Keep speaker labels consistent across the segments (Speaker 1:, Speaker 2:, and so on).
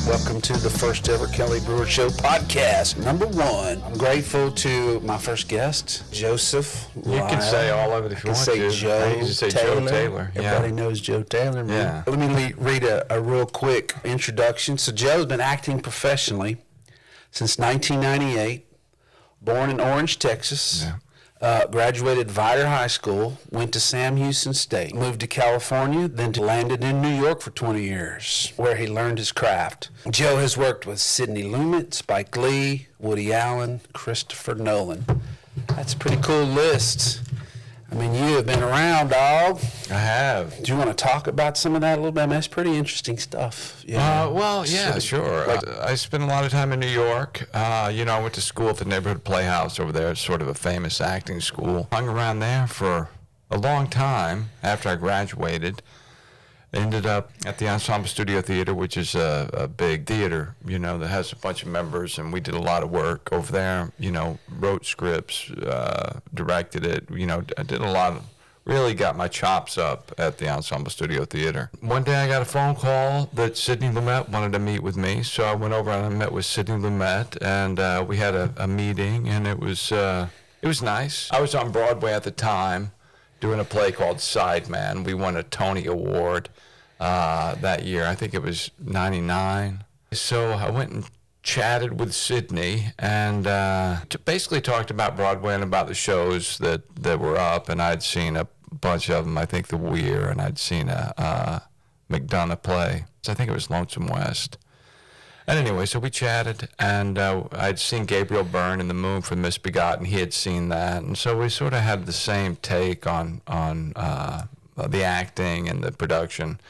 Speaker 1: Welcome to the first ever Kelly Brewer Show podcast, number 1. I'm grateful to my first guest, Joseph.
Speaker 2: You can say all of it if you want to.
Speaker 1: Joe
Speaker 2: I used to say
Speaker 1: Taylor.
Speaker 2: Joe Taylor.
Speaker 1: Everybody knows Joe Taylor.
Speaker 2: Yeah.
Speaker 1: Let me read a real quick introduction. So Joe's been acting professionally since 1998, born in Orange, Texas.
Speaker 2: Yeah.
Speaker 1: Graduated Vidor High School, went to Sam Houston State, moved to California, then landed in New York for 20 years, where he learned his craft. Joe has worked with Sidney Lumet, Spike Lee, Woody Allen, Christopher Nolan. That's a pretty cool list. I mean, you have been around, dog.
Speaker 2: I have.
Speaker 1: Do you want to talk about some of that a little bit? I mean, that's pretty interesting stuff. Yeah.
Speaker 2: Yeah, sure. I spent a lot of time in New York. I went to school at the neighborhood playhouse over there. It's sort of a famous acting school. Hung around there for a long time after I graduated. Ended up at the Ensemble Studio Theater, which is a big theater, that has a bunch of members, and we did a lot of work over there, wrote scripts, directed it, I did a lot of, really got my chops up at the Ensemble Studio Theater. One day I got a phone call that Sidney Lumet wanted to meet with me, so I went over and I met with Sidney Lumet, and we had a meeting, and it was nice. I was on Broadway at the time, doing a play called Sideman. We won a Tony Award that year. I think it was 99. So I went and chatted with Sidney and basically talked about Broadway and about the shows that were up. And I'd seen a bunch of them. I think The Weir, and I'd seen a McDonough play. So I think it was Lonesome West. And anyway, so we chatted, and I'd seen Gabriel Byrne in The Moon for Misbegotten. He had seen that, and so we sort of had the same take on the acting and the production.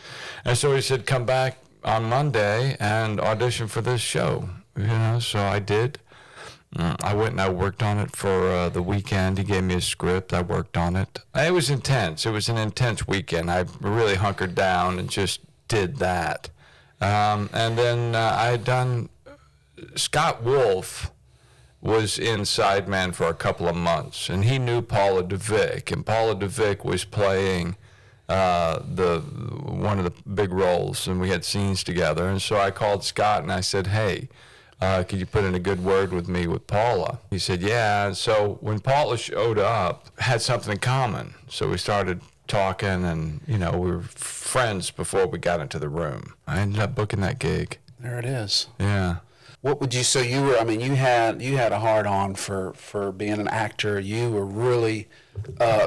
Speaker 2: And so he said, come back on Monday and audition for this show. So I did. I went and I worked on it for the weekend. He gave me a script. I worked on it. It was intense. It was an intense weekend. I really hunkered down and just did that. And then I had done, Scott Wolf was in Sideman for a couple of months, and he knew Paula DeVick, and Paula DeVick was playing one of the big roles, and we had scenes together. And so I called Scott and I said, hey, could you put in a good word with me with Paula? He said, yeah. And so when Paula showed up, had something in common. So we started talking, and we were friends before we got into the room. I ended up booking that gig.
Speaker 1: There it is.
Speaker 2: Yeah.
Speaker 1: What would you say you were? I mean, you had a hard on for being an actor. You were really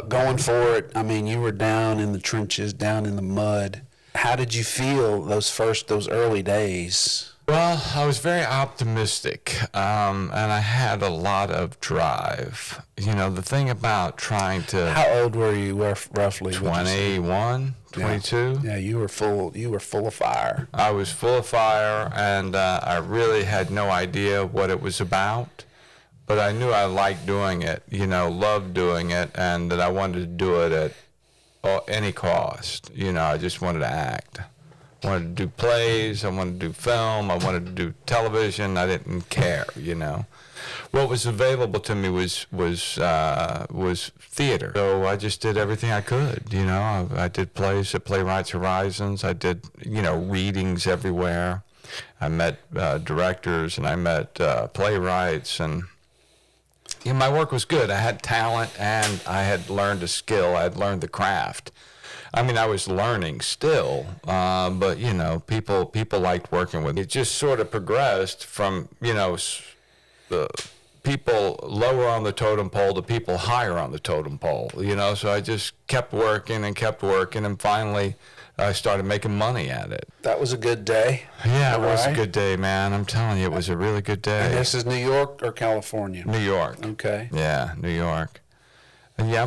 Speaker 1: going for it. I mean, you were down in the trenches, down in the mud. How did you feel those early days?
Speaker 2: Well, I was very optimistic, and I had a lot of drive. The thing about trying to...
Speaker 1: How old were you roughly?
Speaker 2: 21, 22.
Speaker 1: Yeah, you were full of fire.
Speaker 2: I was full of fire, and I really had no idea what it was about. But I knew I liked doing it, loved doing it, and that I wanted to do it at any cost. I just wanted to act. I wanted to do plays, I wanted to do film, I wanted to do television. I didn't care, What was available to me was theater. So I just did everything I could, I did plays at Playwrights Horizons. I did, readings everywhere. I met directors, and I met playwrights, and my work was good. I had talent, and I had learned a skill. I had learned the craft. I mean, I was learning still, but, people liked working with me. It just sort of progressed from, the people lower on the totem pole to people higher on the totem pole, So I just kept working, and finally I started making money at it.
Speaker 1: That was a good day.
Speaker 2: Yeah, it was a good day, man. I'm telling you, it was a really good day.
Speaker 1: And this is New York or California?
Speaker 2: New York.
Speaker 1: Okay.
Speaker 2: Yeah, New York. And yeah,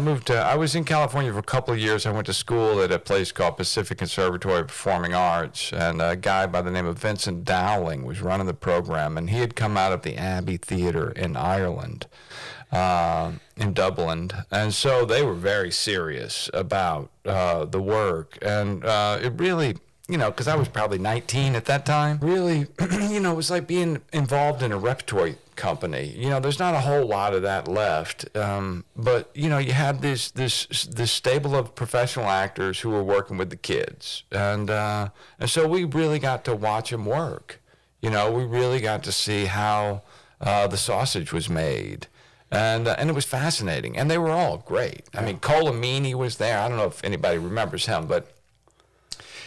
Speaker 2: I was in California for a couple of years. I went to school at a place called Pacific Conservatory of Performing Arts, and a guy by the name of Vincent Dowling was running the program, and he had come out of the Abbey Theatre in Ireland, in Dublin, and so they were very serious about the work, and it really... because I was probably 19 at that time. Really, it was like being involved in a repertory company. There's not a whole lot of that left. But, you had this stable of professional actors who were working with the kids. And so we really got to watch them work. You know, we really got to see how the sausage was made. And it was fascinating. And they were all great. I mean, Colomini was there. I don't know if anybody remembers him, but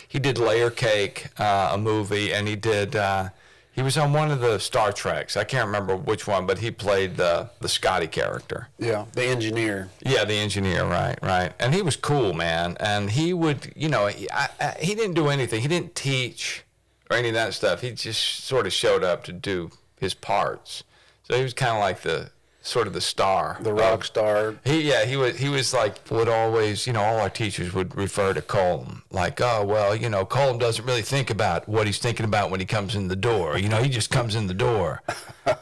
Speaker 2: he did Layer Cake, a movie, and he was on one of the Star Treks. I can't remember which one, but he played the Scotty character.
Speaker 1: Yeah, the engineer.
Speaker 2: Yeah, the engineer, right. And he was cool, man. And he would, you know, he didn't do anything. He didn't teach or any of that stuff. He just sort of showed up to do his parts. So he was kind of like the star,
Speaker 1: the rock star.
Speaker 2: He was like, would always, you know, all our teachers would refer to Colm like, oh, well, you know, Colm doesn't really think about what he's thinking about when he comes in the door. You know, he just comes in the door.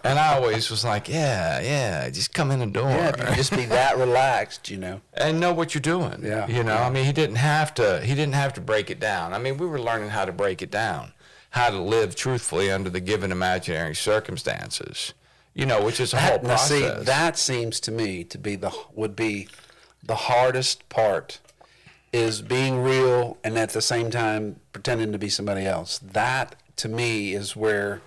Speaker 2: And I always was like, yeah, just come in the door.
Speaker 1: Yeah, if you just be that relaxed, you know.
Speaker 2: And know what you're doing.
Speaker 1: Yeah.
Speaker 2: You know, I mean, he didn't have to break it down. I mean, we were learning how to break it down, how to live truthfully under the given imaginary circumstances. You know, which is a whole process.
Speaker 1: Now, see, that seems to me to be would be the hardest part, is being real and at the same time pretending to be somebody else. That to me is where,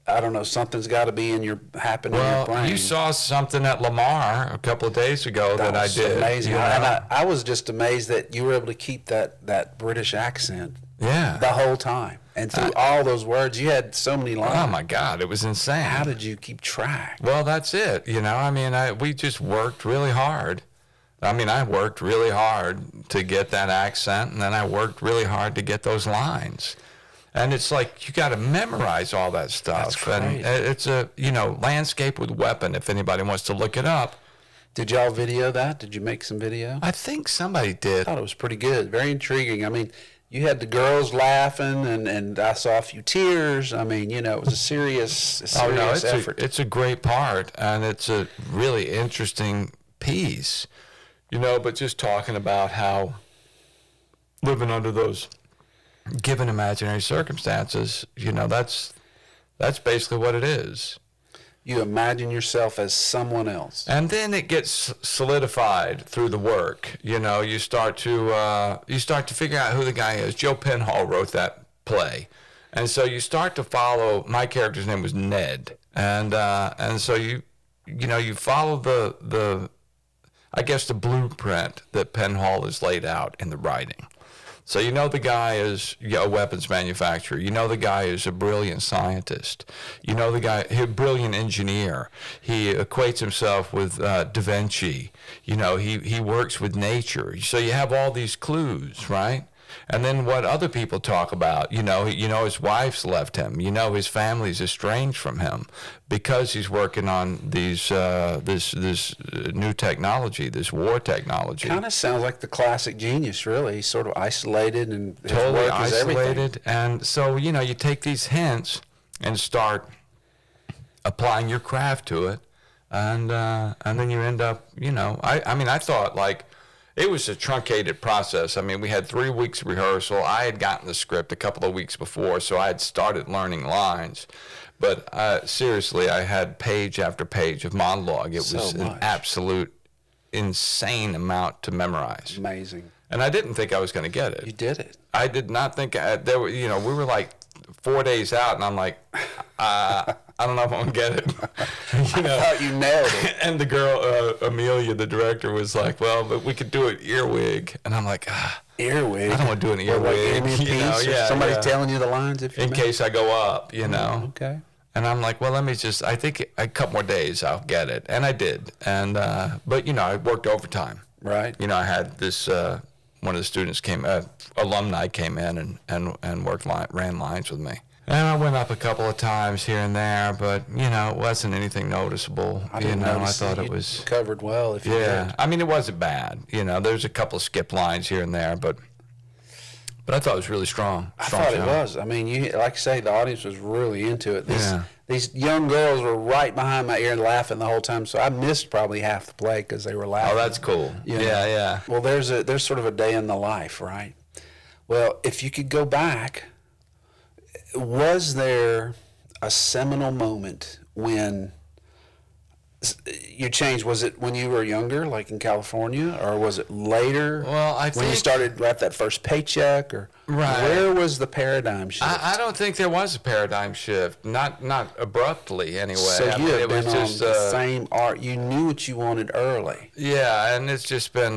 Speaker 1: I don't know, something's got to be happening in your brain.
Speaker 2: You saw something at Lamar a couple of days ago that I did.
Speaker 1: Amazing.
Speaker 2: You know?
Speaker 1: And I was just amazed that you were able to keep that British accent.
Speaker 2: Yeah.
Speaker 1: The whole time. And through all those words, you had so many lines.
Speaker 2: Oh, my God. It was insane.
Speaker 1: How did you keep track?
Speaker 2: Well, that's it. You know, I mean, we just worked really hard. I mean, I worked really hard to get that accent, and then I worked really hard to get those lines. And it's like, you got to memorize all that stuff.
Speaker 1: That's great.
Speaker 2: And it's a, you know, Landscape with Weapon, if anybody wants to look it up.
Speaker 1: Did y'all video that? Did you make some video?
Speaker 2: I think somebody did.
Speaker 1: I thought it was pretty good. Very intriguing. I mean, you had the girls laughing, and I saw a few tears. I mean, you know, it was a serious effort.
Speaker 2: It's a great part, and it's a really interesting piece, you know, but just talking about how living under those given imaginary circumstances, you know, that's basically what it is.
Speaker 1: You imagine yourself as someone else.
Speaker 2: And then it gets solidified through the work. You know, you start to figure out who the guy is. Joe Penhall wrote that play. And so you start to follow, my character's name was Ned. And so you follow the I guess the blueprint that Penhall has laid out in the writing. So you know the guy is a weapons manufacturer. You know the guy is a brilliant scientist. You know the guy, he's a brilliant engineer. He equates himself with Da Vinci. You know, he works with nature. So you have all these clues, right? And then what other people talk about, you know his wife's left him. You know his family's estranged from him because he's working on this new technology, this war technology.
Speaker 1: Kind of sounds like the classic genius, really. He's sort of isolated and his
Speaker 2: totally
Speaker 1: work is everything.
Speaker 2: isolated. And so, you know, you take these hints and start applying your craft to it, and then you end up, you know, I mean, I thought like, it was a truncated process. I mean, we had 3 weeks rehearsal. I had gotten the script a couple of weeks before, so I had started learning lines. But seriously, I had page after page of monologue. It was an absolute insane amount to memorize.
Speaker 1: Amazing.
Speaker 2: And I didn't think I was going to get it.
Speaker 1: You did it.
Speaker 2: I did not think there were. You know, we were like 4 days out, and I'm like, I don't know if I'm gonna get it. You know,
Speaker 1: I thought you nailed it.
Speaker 2: And the girl, Amelia, the director, was like, "Well, but we could do it earwig." And I'm like,
Speaker 1: Earwig.
Speaker 2: I don't want to do an earwig.
Speaker 1: Like, give me a piece, or somebody's telling you the lines if you
Speaker 2: in case I go up, you know.
Speaker 1: Okay.
Speaker 2: And I'm like, well, let me just. I think a couple more days I'll get it, and I did. And but you know, I worked overtime.
Speaker 1: Right.
Speaker 2: You know, I had this. One of the students alumni came in and ran lines with me. And I went up a couple of times here and there, but, you know, it wasn't anything noticeable.
Speaker 1: I didn't notice
Speaker 2: I thought
Speaker 1: that
Speaker 2: it was
Speaker 1: covered well. If you did.
Speaker 2: I mean, it wasn't bad. You know, there's a couple of skip lines here and there, but I thought it was really strong.
Speaker 1: I thought it was. I mean, like I say, the audience was really into it. These young girls were right behind my ear and laughing the whole time, so I missed probably half the play because they were laughing.
Speaker 2: Oh, that's cool.
Speaker 1: You know?
Speaker 2: Yeah.
Speaker 1: Well, there's sort of a day in the life, right? Well, if you could go back, was there a seminal moment when You changed, was it when you were younger, like in California, or was it later?
Speaker 2: Well, I
Speaker 1: when
Speaker 2: think
Speaker 1: you started at that first paycheck, or
Speaker 2: Right.
Speaker 1: where was the paradigm shift?
Speaker 2: I don't think there was a paradigm shift, not abruptly anyway.
Speaker 1: So
Speaker 2: I
Speaker 1: you
Speaker 2: mean,
Speaker 1: have
Speaker 2: it
Speaker 1: been
Speaker 2: was
Speaker 1: on
Speaker 2: just
Speaker 1: the same art. You knew what you wanted early.
Speaker 2: yeah, and it's just been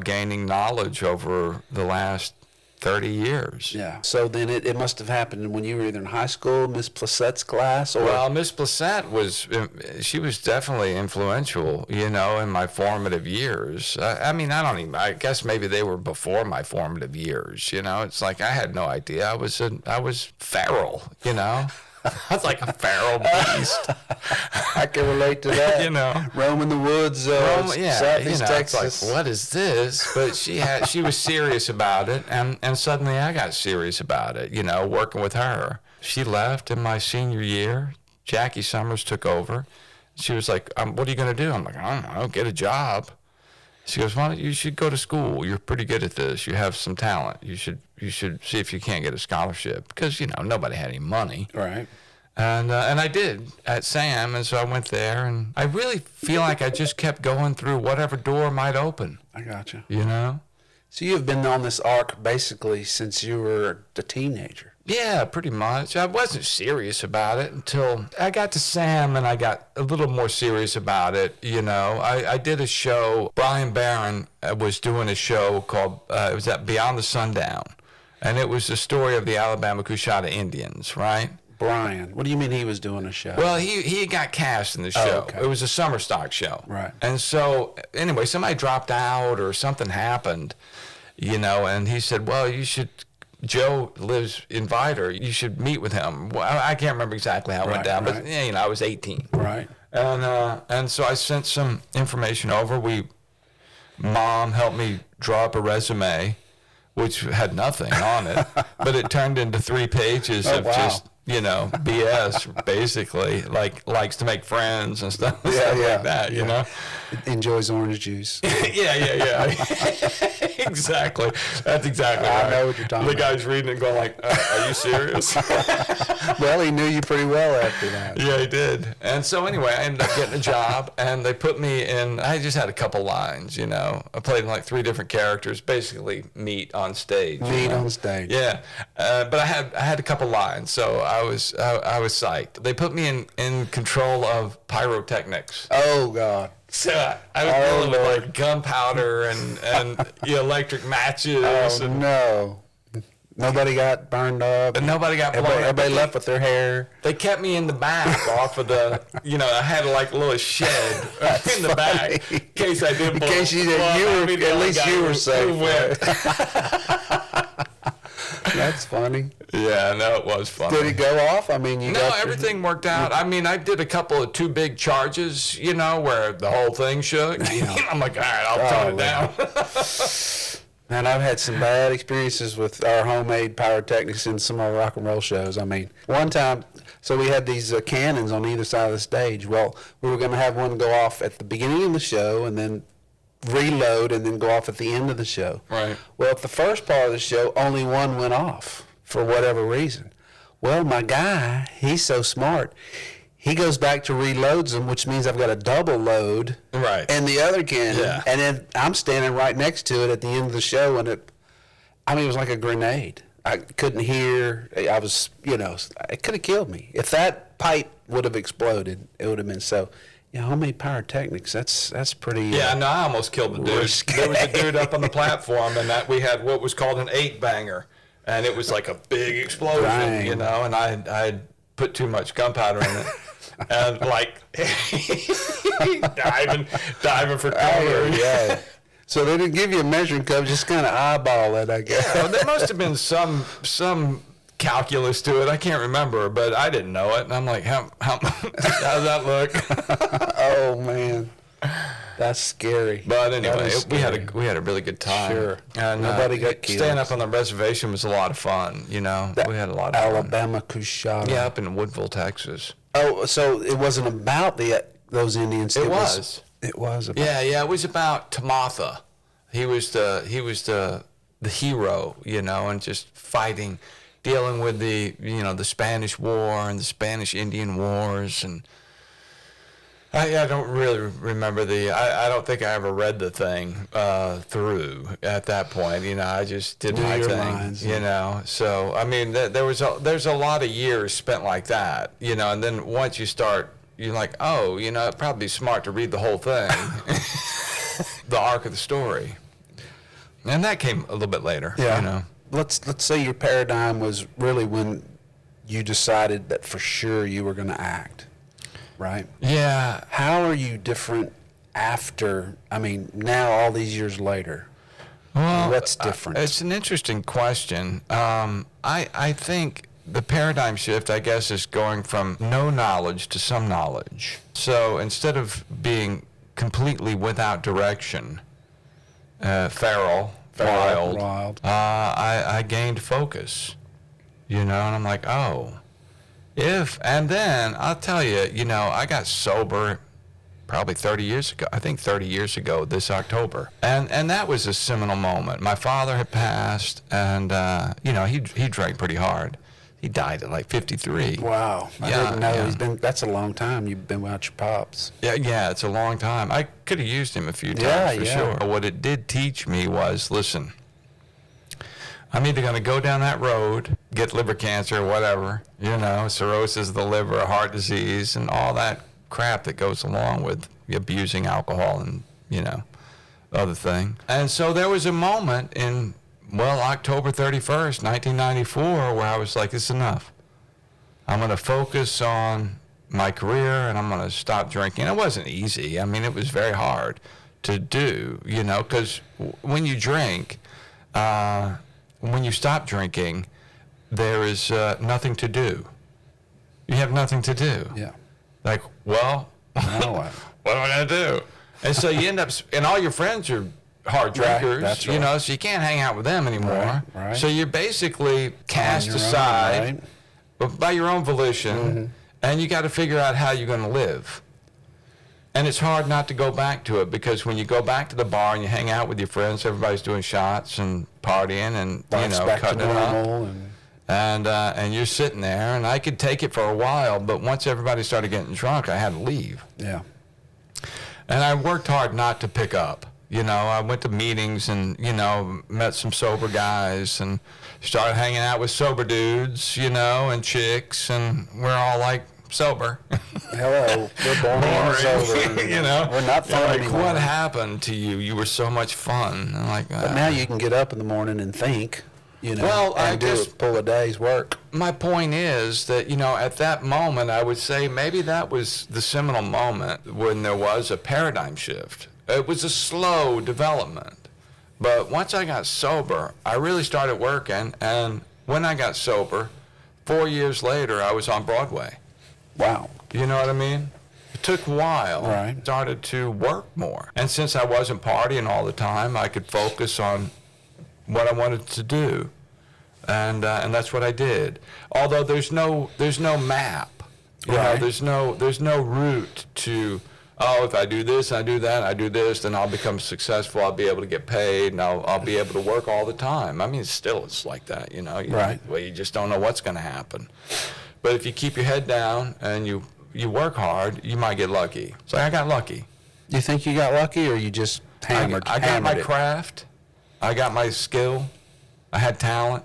Speaker 2: gaining knowledge over the last 30 years.
Speaker 1: Yeah. So then it must have happened when you were either in high school, Miss Plassette's class, or
Speaker 2: Well, Miss Plessette she was definitely influential, in my formative years. I guess maybe they were before my formative years, It's like I had no idea. I was feral, I was like a feral beast.
Speaker 1: I can relate to that. Roaming the woods, Southeast Texas.
Speaker 2: It's like, what is this? But she was serious about it, and suddenly I got serious about it, working with her. She left in my senior year. Jackie Summers took over. She was like, what are you going to do? I'm like, I don't know, get a job. She goes, you should go to school. You're pretty good at this. You have some talent. You should see if you can't get a scholarship, because nobody had any money.
Speaker 1: Right.
Speaker 2: And I did at Sam, and so I went there, and I really feel like I just kept going through whatever door might open.
Speaker 1: I gotcha.
Speaker 2: So
Speaker 1: you've been on this arc basically since you were a teenager.
Speaker 2: Yeah, pretty much. I wasn't serious about it until I got to Sam, and I got a little more serious about it. I did a show. Brian Barron was doing a show called, it was at Beyond the Sundown, and it was the story of the Alabama Coushatta Indians, right?
Speaker 1: Brian, what do you mean he was doing a show?
Speaker 2: Well, he got cast in the show.
Speaker 1: Okay.
Speaker 2: It was a summer stock show.
Speaker 1: Right.
Speaker 2: And so, anyway, somebody dropped out or something happened, and he said, well, you should... Joe lives in Vidor. You should meet with him. Well, I can't remember exactly how it went down, but I was 18.
Speaker 1: Right.
Speaker 2: And so I sent some information over. Mom helped me draw up a resume, which had nothing on it, but it turned into 3 pages of just BS, basically, like likes to make friends and stuff, like that,
Speaker 1: Enjoys orange juice.
Speaker 2: yeah. Exactly. That's exactly right.
Speaker 1: I know what you're talking about.
Speaker 2: The guy's reading it and going like, are you serious?
Speaker 1: Well, he knew you pretty well after that.
Speaker 2: Yeah, he did. And so anyway, I ended up getting a job, and they put me in, I just had a couple lines, I played in like 3 different characters, basically meat on stage.
Speaker 1: Meat on stage.
Speaker 2: Yeah. But I had a couple lines, so I was psyched. They put me in control of pyrotechnics.
Speaker 1: Oh, God.
Speaker 2: So I was dealing with like gunpowder and electric matches.
Speaker 1: Oh, no. Nobody got burned up.
Speaker 2: But nobody got blown up.
Speaker 1: Everybody left with their hair.
Speaker 2: They kept me in the back off of the, I had like a little shed in the back in case I did blow.
Speaker 1: In case at least you were safe. That's funny.
Speaker 2: Yeah, no, it was funny.
Speaker 1: Did it go off? I mean,
Speaker 2: everything worked out. I mean, I did a couple of 2 big charges, where the whole thing shook. I'm like, all right, I'll tone it down.
Speaker 1: And I've had some bad experiences with our homemade pyrotechnics in some of our rock and roll shows. I mean, one time, so we had these cannons on either side of the stage. Well, we were going to have one go off at the beginning of the show and then reload and then go off at the end of the show.
Speaker 2: Right.
Speaker 1: Well, at the first part of the show, only one went off for whatever reason. Well, my guy, he's so smart. He goes back to reloads them, which means I've got a double load.
Speaker 2: Right.
Speaker 1: And the other cannon.
Speaker 2: Yeah.
Speaker 1: And then I'm standing right next to it at the end of the show, and it was like a grenade. I couldn't hear. I was, it could have killed me. If that pipe would have exploded, it would have been so. Yeah, homemade pyrotechnics, that's pretty...
Speaker 2: Yeah, no, I almost killed the dude.
Speaker 1: Risky.
Speaker 2: There was a dude up on the platform, and we had what was called an 8-banger, and it was like a big explosion,
Speaker 1: Dang.
Speaker 2: and I put too much gunpowder in it, and like diving for cover.
Speaker 1: Oh, yeah. So they didn't give you a measuring cup, just kind of eyeball it, I guess.
Speaker 2: Yeah, well, there must have been some calculus to it. I can't remember, but I didn't know it, and I'm like, how does that look?
Speaker 1: Oh man, that's scary.
Speaker 2: But anyway, we had a really good time.
Speaker 1: Sure.
Speaker 2: And
Speaker 1: Nobody got killed.
Speaker 2: Staying up on the reservation was a lot of fun. We had a lot of
Speaker 1: Alabama Coushatta.
Speaker 2: fun. Yeah, up in Woodville, Texas.
Speaker 1: Oh, so it wasn't about those Indians.
Speaker 2: It was.
Speaker 1: It was about.
Speaker 2: Yeah. It was about Tamatha. He was the hero, and just fighting, dealing with the Spanish War and the Spanish Indian Wars, and I don't really remember I don't think I ever read the thing through at that point. You know, I just did my thing.
Speaker 1: Lines,
Speaker 2: you know, so I mean, there's a lot of years spent like that. You know, and then once you start, you're like, oh, you know, it'd probably be smart to read the whole thing, the arc of the story, and that came a little bit later.
Speaker 1: Yeah.
Speaker 2: You know,
Speaker 1: Let's say your paradigm was really when you decided that for sure you were going to act. Right?
Speaker 2: Yeah.
Speaker 1: How are you different after, I mean, now all these years later?
Speaker 2: Well,
Speaker 1: what's different?
Speaker 2: It's an interesting question. I think the paradigm shift, I guess, is going from no knowledge to some knowledge. So instead of being completely without direction, feral, wild. I gained focus, you know, and I'm like, oh. And then I'll tell you, you know, I got sober probably 30 years ago. I think 30 years ago this October. And that was a seminal moment. My father had passed, and, you know, he drank pretty hard. He died at like 53.
Speaker 1: Wow. I
Speaker 2: Yeah,
Speaker 1: didn't know.
Speaker 2: yeah.
Speaker 1: That's a long time you've been without your pops.
Speaker 2: Yeah, it's a long time. I could have used him a few times
Speaker 1: Yeah,
Speaker 2: for
Speaker 1: yeah.
Speaker 2: sure. What it did teach me was, listen, I'm either going to go down that road, get liver cancer or whatever, you know, cirrhosis of the liver, heart disease, and all that crap that goes along with abusing alcohol and, you know, other thing. And so there was a moment in, well, October 31st, 1994, where I was like, this is enough. I'm going to focus on my career, and I'm going to stop drinking. It wasn't easy. I mean, it was very hard to do, you know, because when you drink, when you stop drinking, there is nothing to do. You have nothing to do.
Speaker 1: Yeah.
Speaker 2: Like, well,
Speaker 1: Now what?
Speaker 2: what am I going to do? And so you end up, and all your friends are hard
Speaker 1: Right,
Speaker 2: drinkers,
Speaker 1: that's
Speaker 2: you
Speaker 1: right.
Speaker 2: know, so you can't hang out with them anymore.
Speaker 1: Right.
Speaker 2: So you're basically cast
Speaker 1: your own,
Speaker 2: aside
Speaker 1: right?
Speaker 2: by your own volition, and you got to figure out how you're going to live. And it's hard not to go back to it, because when you go back to the bar and you hang out with your friends, everybody's doing shots and partying and, you
Speaker 1: Life's
Speaker 2: know,
Speaker 1: back to
Speaker 2: cutting it up.
Speaker 1: normal.
Speaker 2: And you're sitting there, and I could take it for a while, but once everybody started getting drunk, I had to leave.
Speaker 1: Yeah.
Speaker 2: And I worked hard not to pick up. You know, I went to meetings and, you know, met some sober guys and started hanging out with sober dudes, you know, and chicks, and we're all like sober.
Speaker 1: Hello. We're born and sober.
Speaker 2: You know,
Speaker 1: We're not fun
Speaker 2: like,
Speaker 1: anymore.
Speaker 2: what happened to you? You were so much fun. I'm like,
Speaker 1: But now you can get up in the morning and think, you know,
Speaker 2: Well, I
Speaker 1: and
Speaker 2: guess-
Speaker 1: pull a day's work.
Speaker 2: my point is that, you know, at that moment, I would say maybe that was the seminal moment when there was a paradigm shift. It was a slow development. But once I got sober, I really started working. And when I got sober, 4 years later, I was on Broadway.
Speaker 1: Wow.
Speaker 2: You know what I mean? It took a while.
Speaker 1: Right.
Speaker 2: Started to work more. And since I wasn't partying all the time, I could focus on what I wanted to do. And that's what I did. Although there's no map. You know,
Speaker 1: Right.
Speaker 2: there's no route to, oh, if I do this, I do that, I do this, then I'll become successful, I'll be able to get paid, and I'll be able to work all the time. I mean, it's like that, you know.
Speaker 1: Right.
Speaker 2: Well, you just don't know what's going to happen. But if you keep your head down and you work hard, you might get lucky. So I got lucky.
Speaker 1: You think you got lucky, or you just hammered?
Speaker 2: I got my
Speaker 1: hammered it?
Speaker 2: craft. I got my skill. I had talent.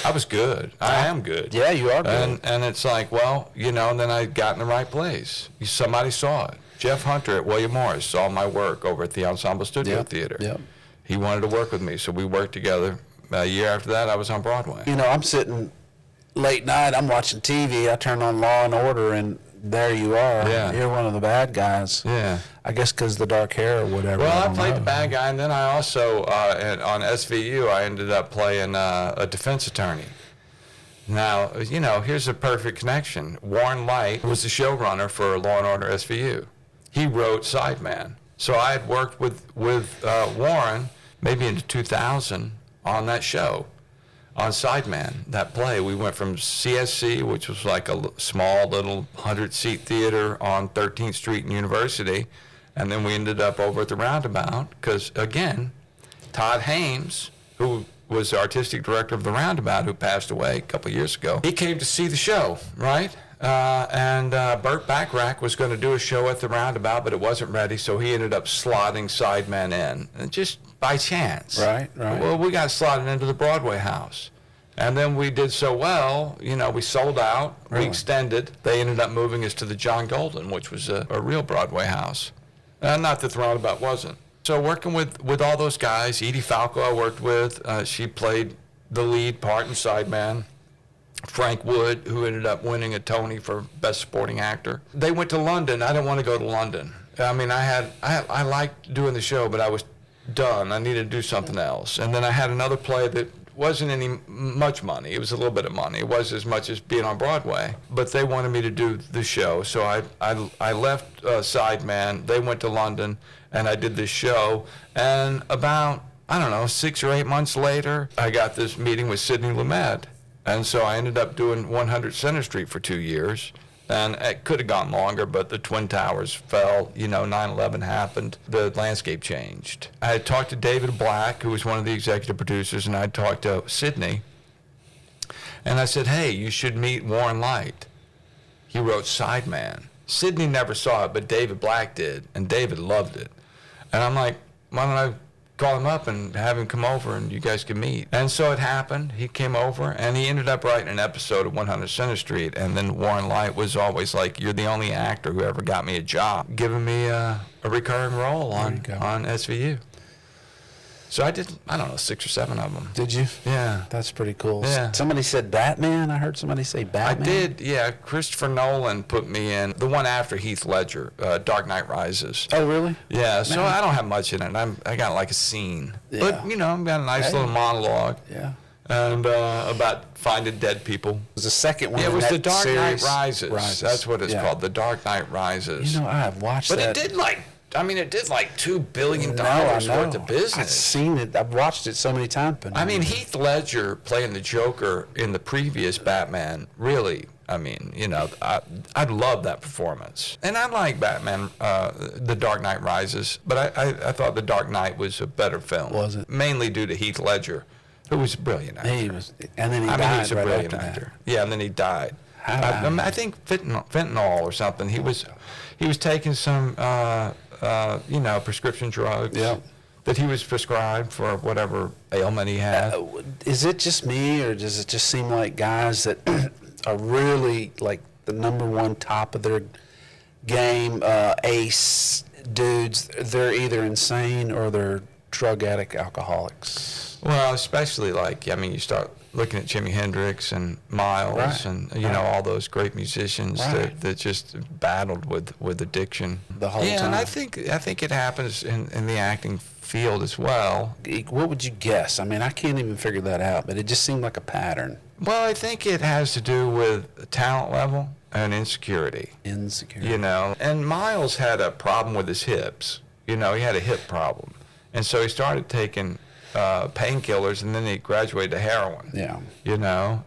Speaker 2: I was good. I am good.
Speaker 1: Yeah, you are good.
Speaker 2: And it's like, well, you know, and then I got in the right place. Somebody saw it. Jeff Hunter at William Morris saw my work over at the Ensemble Studio
Speaker 1: Yep,
Speaker 2: Theater.
Speaker 1: yep.
Speaker 2: He wanted to work with me, so we worked together. A year after that, I was on Broadway.
Speaker 1: You know, I'm sitting late night, I'm watching TV, I turn on Law and Order, and there you are.
Speaker 2: Yeah.
Speaker 1: You're one of the bad guys.
Speaker 2: Yeah.
Speaker 1: I guess because the dark hair or whatever.
Speaker 2: Well, I
Speaker 1: don't
Speaker 2: played
Speaker 1: know.
Speaker 2: the bad guy, and then I also, on SVU, I ended up playing a defense attorney. Now, you know, here's a perfect connection. Warren Light was the showrunner for Law and Order SVU. He wrote Sideman. So I had worked with Warren maybe into 2000 on that show, on Sideman, that play. We went from CSC, which was like a small little 100-seat theater on 13th Street and University, and then we ended up over at the Roundabout because, again, Todd Hames, who was the artistic director of the Roundabout, who passed away a couple of years ago. He came to see the show, right? And Burt Bacharach was going to do a show at the Roundabout, but it wasn't ready, so he ended up slotting Sideman in, and just by chance.
Speaker 1: Right.
Speaker 2: Well, we got slotted into the Broadway house. And then we did so well, we sold out,
Speaker 1: Really?
Speaker 2: we extended. They ended up moving us to the John Golden, which was a real Broadway house. Not that the Roundabout wasn't. So working with all those guys, Edie Falco I worked with, she played the lead part in Sideman. Frank Wood, who ended up winning a Tony for Best Supporting Actor. They went to London. I didn't want to go to London. I mean, I liked doing the show, but I was done. I needed to do something else. And then I had another play that wasn't much money. It was a little bit of money. It wasn't as much as being on Broadway. But they wanted me to do the show, so I left Sideman. They went to London, and I did this show. And about, 6 or 8 months later, I got this meeting with Sidney Lumet. And so I ended up doing 100 Center Street for 2 years. And it could have gone longer, but the Twin Towers fell, 9/11 happened, the landscape changed. I had talked to David Black, who was one of the executive producers, and I talked to Sidney. And I said, hey, you should meet Warren Leight. He wrote Sideman. Sidney never saw it, but David Black did, and David loved it. And I'm like, why don't I call him up and have him come over and you guys can meet? And so it happened. He came over and he ended up writing an episode of 100 Center Street. And then Warren Leight was always like, you're the only actor who ever got me a job, giving me a recurring role on SVU. So I did, 6 or 7 of them.
Speaker 1: Did you?
Speaker 2: Yeah.
Speaker 1: That's pretty cool.
Speaker 2: Yeah.
Speaker 1: Somebody said Batman. I heard somebody say Batman.
Speaker 2: I did, yeah. Christopher Nolan put me in the one after Heath Ledger, Dark Knight Rises.
Speaker 1: Oh, really?
Speaker 2: Yeah, so I don't have much in it. I got like a scene.
Speaker 1: Yeah.
Speaker 2: But, I've got a nice little monologue.
Speaker 1: Yeah.
Speaker 2: And about finding dead people.
Speaker 1: It was the second one.
Speaker 2: Yeah, it was
Speaker 1: in
Speaker 2: the
Speaker 1: that
Speaker 2: Dark Knight
Speaker 1: series.
Speaker 2: Rises. That's what it's
Speaker 1: Yeah.
Speaker 2: called, the Dark Knight Rises.
Speaker 1: I have watched
Speaker 2: But
Speaker 1: that.
Speaker 2: it did like $2 billion
Speaker 1: No, I
Speaker 2: worth
Speaker 1: know.
Speaker 2: of business.
Speaker 1: I've seen it. I've watched it so many times. But
Speaker 2: Heath Ledger playing the Joker in the previous Batman, really, I love that performance. And I like Batman, The Dark Knight Rises, but I thought The Dark Knight was a better film.
Speaker 1: Was it?
Speaker 2: Mainly due to Heath Ledger, who was a brilliant actor.
Speaker 1: He was, and then he died
Speaker 2: he was a
Speaker 1: right
Speaker 2: brilliant
Speaker 1: after
Speaker 2: actor. Yeah, and then he died.
Speaker 1: How?
Speaker 2: I think fentanyl or something. He was taking some, prescription drugs.
Speaker 1: Yeah.
Speaker 2: That he was prescribed for whatever ailment he had.
Speaker 1: Is it just me, or does it just seem like guys that are really like the number one top of their game, ace dudes, they're either insane or they're drug addict alcoholics?
Speaker 2: Well, especially you start looking at Jimi Hendrix and Miles,
Speaker 1: Right.
Speaker 2: and all those great musicians
Speaker 1: Right.
Speaker 2: that just battled with addiction
Speaker 1: The whole
Speaker 2: Yeah, and
Speaker 1: time.
Speaker 2: I think it happens in the acting field as well.
Speaker 1: What would you guess? I can't even figure that out, but it just seemed like a pattern.
Speaker 2: Well, I think it has to do with talent level and insecurity.
Speaker 1: Insecurity.
Speaker 2: And Miles had a problem with his hips. He had a hip problem, and so he started taking painkillers, and then he graduated to heroin.
Speaker 1: Yeah.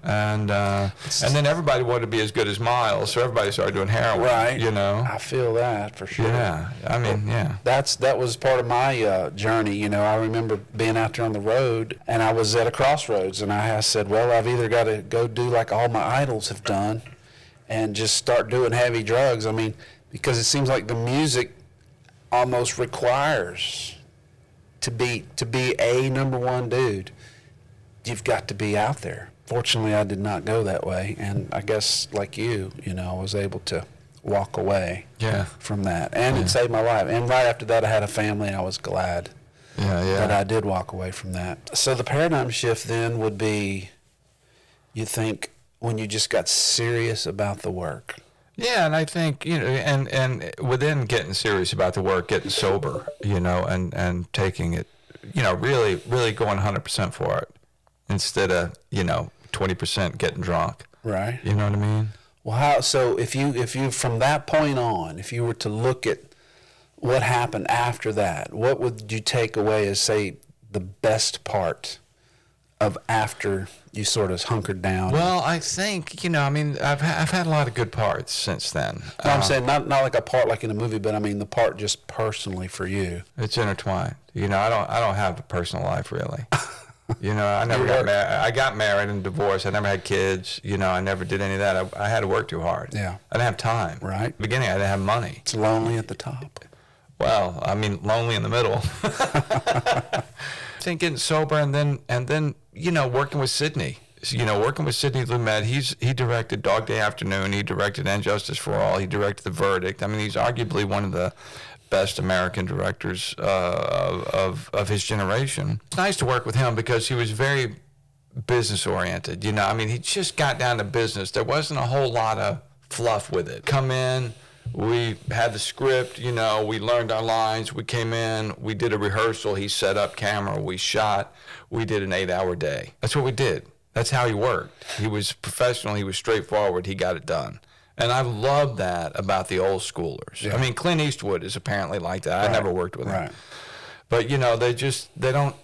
Speaker 2: And then everybody wanted to be as good as Miles, so everybody started doing heroin.
Speaker 1: Right.
Speaker 2: I
Speaker 1: feel that for sure.
Speaker 2: Yeah. Yeah.
Speaker 1: That was part of my journey. I remember being out there on the road, and I was at a crossroads, and I said, well, I've either got to go do like all my idols have done and just start doing heavy drugs. Because it seems like the music almost requires to be a number one dude, you've got to be out there. Fortunately, I did not go that way, and I guess like you, I was able to walk away from that, and it saved my life. And right after that, I had a family, and I was glad that I did walk away from that. So the paradigm shift then would be, you think, when you just got serious about the work.
Speaker 2: Yeah, and I think, and within getting serious about the work, getting sober, and taking it, really, really going 100% for it instead of, 20% getting drunk.
Speaker 1: Right.
Speaker 2: You know what I mean?
Speaker 1: Well, so if you from that point on, if you were to look at what happened after that, what would you take away as, say, the best part of after you sort of hunkered down?
Speaker 2: Well, I think, I've had a lot of good parts since then.
Speaker 1: No, I'm saying not like a part like in a movie, but the part just personally for you.
Speaker 2: It's intertwined. I don't have a personal life really. You know, I never got married. I got married and divorced. I never had kids. You know, I never did any of that. I had to work too hard.
Speaker 1: Yeah.
Speaker 2: I didn't have time.
Speaker 1: Right.
Speaker 2: In the beginning, I didn't have money.
Speaker 1: It's lonely at the top.
Speaker 2: Well, I mean, lonely in the middle. I think getting sober and then you know, working with Sidney. You know, working with Sidney Lumet. He directed Dog Day Afternoon. He directed And Justice for All. He directed The Verdict. I mean, he's arguably one of the best American directors of his generation. It's nice to work with him because he was very business oriented. You know, I mean, he just got down to business. There wasn't a whole lot of fluff with it. Come in, we had the script, you know, we learned our lines, we came in, we did a rehearsal, he set up camera, we shot, we did an 8-hour day. That's what we did. That's how he worked. He was professional, he was straightforward, he got it done. And I love that about the old schoolers. Yeah. I mean, Clint Eastwood is apparently like that. Right. I never worked with him. Right. But you know, they don't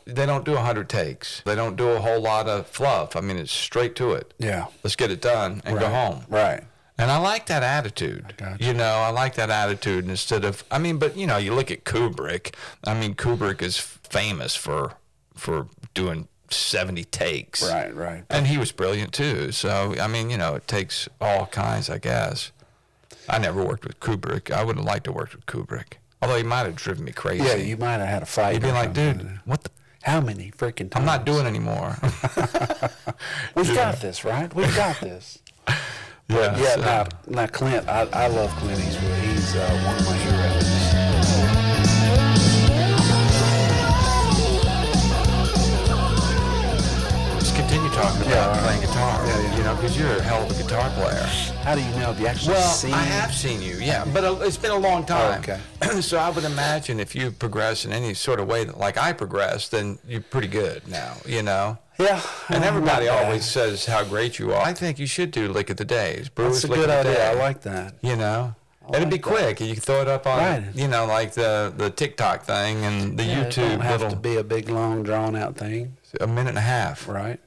Speaker 2: do 100 takes. They don't do a whole lot of fluff. I mean, it's straight to it.
Speaker 1: Yeah.
Speaker 2: Let's get it done and go home.
Speaker 1: Right.
Speaker 2: And I like that attitude. Gotcha. You know, I like that attitude instead of, I mean, but you know, you look at Kubrick. I mean, Kubrick is famous for doing 70 takes.
Speaker 1: Right, right.
Speaker 2: And he was brilliant too. So, I mean, you know, it takes all kinds, I guess. I never worked with Kubrick. I would have liked to work with Kubrick. Although he might have driven me crazy.
Speaker 1: Yeah, you might have had a fight.
Speaker 2: You'd be like, dude, what the?
Speaker 1: How many freaking times?
Speaker 2: I'm not doing anymore.
Speaker 1: We've got this, right? We've got this.
Speaker 2: Yeah.
Speaker 1: Yeah, now Clint, I love Clint Eastwood. He's one of my heroes.
Speaker 2: Continue talking about playing guitar. Yeah. You know, because you're a hell of a guitar player.
Speaker 1: How do you know? Have you actually seen me?
Speaker 2: I have seen you, yeah, but it's been a long time.
Speaker 1: Oh, okay.
Speaker 2: So I would imagine if you progress in any sort of way that, like I progressed, then you're pretty good now, you know?
Speaker 1: Yeah.
Speaker 2: And everybody always says how great you are. I think you should do Lick of the Days.
Speaker 1: That's a good idea. I like that.
Speaker 2: You know? It'd be quick. You can throw it up on, you know, like the TikTok thing and the YouTube.
Speaker 1: It don't have to be a big, long, drawn-out thing.
Speaker 2: A minute and a half.
Speaker 1: Right.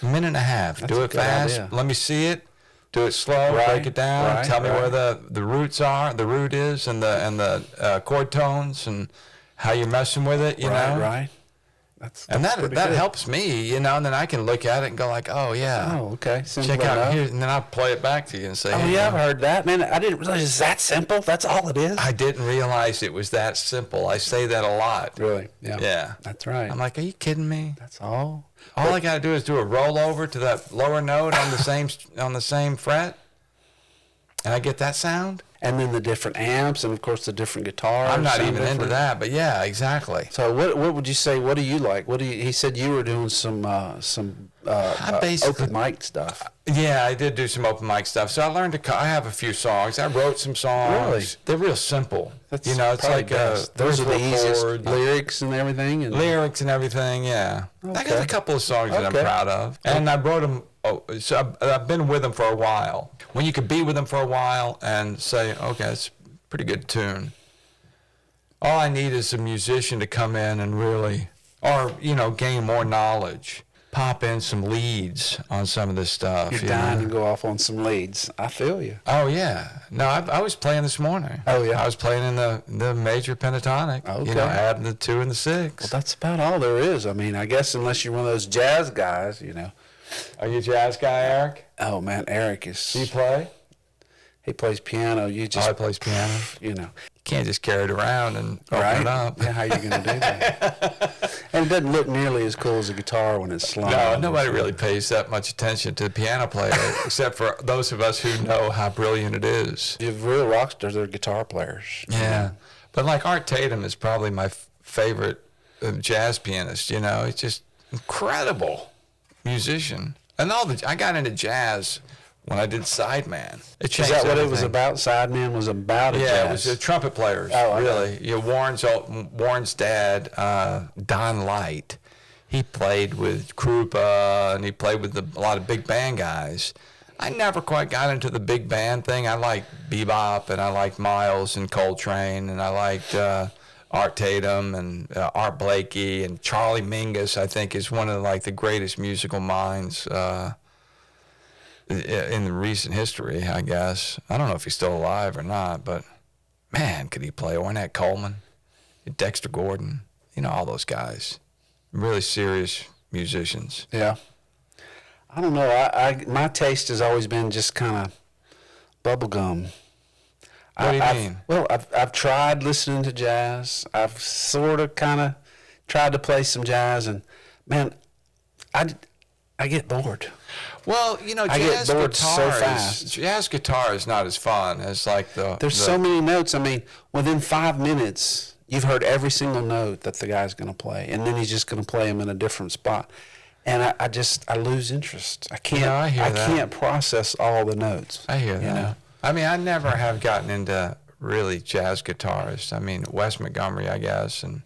Speaker 2: A minute and a half.
Speaker 1: That's
Speaker 2: do it fast.
Speaker 1: Idea.
Speaker 2: Let me see it. Do it slow. Break it down. Tell me where the roots are. The root is, and the chord tones, and how you're messing with it. You know.
Speaker 1: Right.
Speaker 2: And that helps me. You know. And then I can look at it and go like, oh yeah.
Speaker 1: Oh, okay. Simple
Speaker 2: Check out
Speaker 1: enough.
Speaker 2: here, and then I'll play it back to you and say,
Speaker 1: oh
Speaker 2: hey,
Speaker 1: yeah, I've heard that. Man, I didn't realize it's that simple. That's all it is.
Speaker 2: I didn't realize it was that simple. I say that a lot.
Speaker 1: Really? Yeah.
Speaker 2: Yeah.
Speaker 1: That's right.
Speaker 2: I'm like, are you kidding me?
Speaker 1: That's all.
Speaker 2: All I got to do is do a rollover to that lower note on the same fret, and I get that sound.
Speaker 1: And then the different amps, and of course the different guitars.
Speaker 2: I'm not even into that, but yeah, exactly.
Speaker 1: So what would you say? What do you like? He said you were doing some open mic stuff.
Speaker 2: Yeah, I did do some open mic stuff. So I learned I have a few songs. I wrote some songs.
Speaker 1: Really?
Speaker 2: They're real simple.
Speaker 1: That's
Speaker 2: you know, it's like
Speaker 1: those are the easiest lyrics and everything.
Speaker 2: Lyrics and everything, yeah. Okay. I got a couple of songs that I'm proud of, and I wrote them. So I've been with them for a while. When you could be with them for a while and say, okay, it's a pretty good tune. All I need is a musician to come in and really, or you know, gain more knowledge. Pop in some leads on some of this stuff.
Speaker 1: You're dying to go off on some leads. I feel you.
Speaker 2: Oh yeah. No, I was playing this morning.
Speaker 1: Oh yeah.
Speaker 2: I was playing in the major pentatonic.
Speaker 1: Okay.
Speaker 2: You know, adding the 2 and the 6.
Speaker 1: Well, that's about all there is. I mean, I guess unless you're one of those jazz guys, you know.
Speaker 2: Are you a jazz guy, Eric?
Speaker 1: Oh man, Eric is.
Speaker 2: Do you play?
Speaker 1: He plays piano. You just.
Speaker 2: Oh, he plays piano.
Speaker 1: You know.
Speaker 2: You can't just carry it around and open it up.
Speaker 1: Yeah, how are you going to do that? And it doesn't look nearly as cool as a guitar when it's slung.
Speaker 2: No, nobody really pays that much attention to the piano player, except for those of us who know how brilliant it is.
Speaker 1: The real rock stars are guitar players.
Speaker 2: Yeah, but like Art Tatum is probably my favorite jazz pianist. You know, he's just incredible musician. And I got into jazz when I did Sideman. It changed.
Speaker 1: Is that what
Speaker 2: everything.
Speaker 1: it was about? Sideman was about a jazz?
Speaker 2: Yeah, it was trumpet players.
Speaker 1: Oh,
Speaker 2: really. You know, Warren's dad, Don Light, he played with Krupa, and he played with a lot of big band guys. I never quite got into the big band thing. I liked bebop, and I liked Miles and Coltrane, and I liked Art Tatum and Art Blakey, and Charlie Mingus, I think, is one of the greatest musical minds in the recent history, I guess. I don't know if he's still alive or not, but man, could he play? Ornette Coleman, Dexter Gordon, you know, all those guys. Really serious musicians.
Speaker 1: Yeah. I don't know. My taste has always been just kind of bubblegum.
Speaker 2: What do you mean?
Speaker 1: Well, I've tried listening to jazz. I've sort of kind of tried to play some jazz, and man, I get bored.
Speaker 2: Well, you know,
Speaker 1: I get bored so fast.
Speaker 2: Jazz guitar is not as fun as like
Speaker 1: There's so many notes. I mean, within 5 minutes, you've heard every single note that the guy's going to play, and then he's just going to play them in a different spot. And I lose interest. I can't.
Speaker 2: Yeah, I hear that.
Speaker 1: Can't process all the notes.
Speaker 2: I hear that.
Speaker 1: You know?
Speaker 2: I mean, I never have gotten into really jazz guitarists. I mean, Wes Montgomery, I guess, and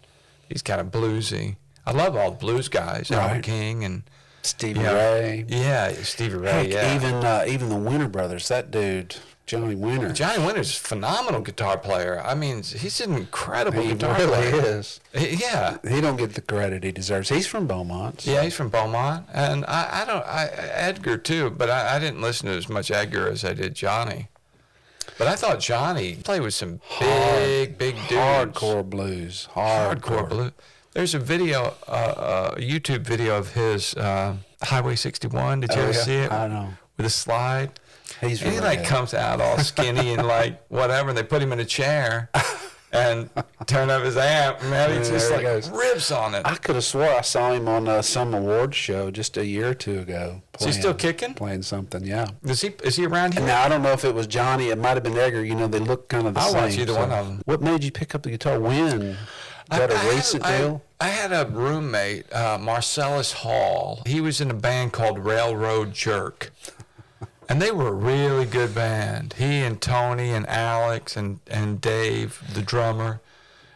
Speaker 2: he's kind of bluesy. I love all the blues guys, Albert King and
Speaker 1: Stevie Ray.
Speaker 2: Yeah, Stevie Ray.
Speaker 1: Heck,
Speaker 2: yeah,
Speaker 1: even the Winter Brothers. That dude, Johnny Winter.
Speaker 2: Johnny Winter's a phenomenal guitar player. I mean, he's an incredible guitar
Speaker 1: really
Speaker 2: player.
Speaker 1: Is.
Speaker 2: Yeah.
Speaker 1: He don't get the credit he deserves. He's from Beaumont. So.
Speaker 2: Yeah, he's from Beaumont, and Edgar too. But I didn't listen to as much Edgar as I did Johnny. But I thought Johnny played with some big dudes.
Speaker 1: Hardcore blues. Hardcore
Speaker 2: blues. There's a video, a YouTube video of his Highway 61. Did you ever see it?
Speaker 1: I know.
Speaker 2: With a slide.
Speaker 1: He's
Speaker 2: and he
Speaker 1: really
Speaker 2: like comes out all skinny and like whatever, and they put him in a chair and turn up his amp, man. He just like rips on it.
Speaker 1: I could have swore I saw him on some awards show just a year or two ago.
Speaker 2: Is he still kicking?
Speaker 1: Playing something, yeah.
Speaker 2: Is he around here?
Speaker 1: Now I don't know if it was Johnny. It might have been Edgar. You know, they look kind of the same.
Speaker 2: I'll watch either one of them.
Speaker 1: What made you pick up the guitar? When? Is that a recent deal?
Speaker 2: I had a roommate, Marcellus Hall. He was in a band called Railroad Jerk. And they were a really good band. He and Tony and Alex and Dave, the drummer.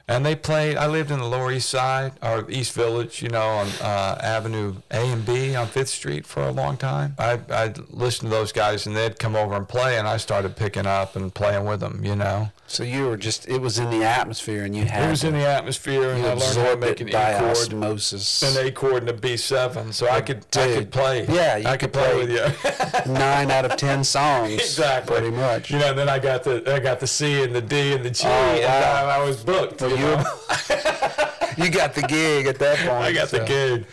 Speaker 2: And they played, I lived in the Lower East Side, or East Village, you know, on Avenue A and B on 5th Street for a long time. I'd listen to those guys, and they'd come over and play, and I started picking up and playing with them, you know.
Speaker 1: So you were just, it was in the atmosphere, and you had
Speaker 2: It was in the atmosphere, and I learned how to make an E chord,
Speaker 1: osmosis.
Speaker 2: an A chord, and a B7, so I could play.
Speaker 1: Yeah,
Speaker 2: I could play with you.
Speaker 1: 9 out of 10 songs.
Speaker 2: Exactly.
Speaker 1: Pretty much.
Speaker 2: You know, then I got the C and the D and the G, and I was booked.
Speaker 1: You got the gig at that point.
Speaker 2: I got the gig.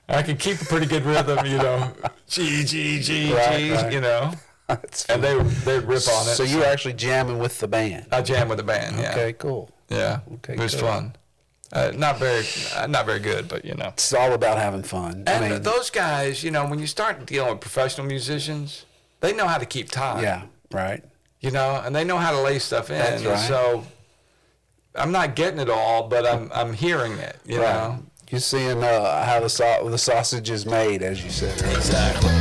Speaker 2: I could keep a pretty good rhythm, you know. G, G, G,
Speaker 1: right.
Speaker 2: you know. And they'd rip on it.
Speaker 1: So you were actually jamming with the band.
Speaker 2: I jammed with the band, yeah.
Speaker 1: Okay, cool.
Speaker 2: Yeah.
Speaker 1: Okay,
Speaker 2: it was
Speaker 1: cool.
Speaker 2: fun. Not very good, but you know.
Speaker 1: It's all about having fun.
Speaker 2: And those guys, you know, when you start dealing with professional musicians, they know how to keep time.
Speaker 1: Yeah, right.
Speaker 2: You know, and they know how to lay stuff in.
Speaker 1: That's right.
Speaker 2: And so I'm not getting it all, but I'm hearing it, you know.
Speaker 1: You're seeing how the sausage is made, as you said earlier.
Speaker 2: Exactly.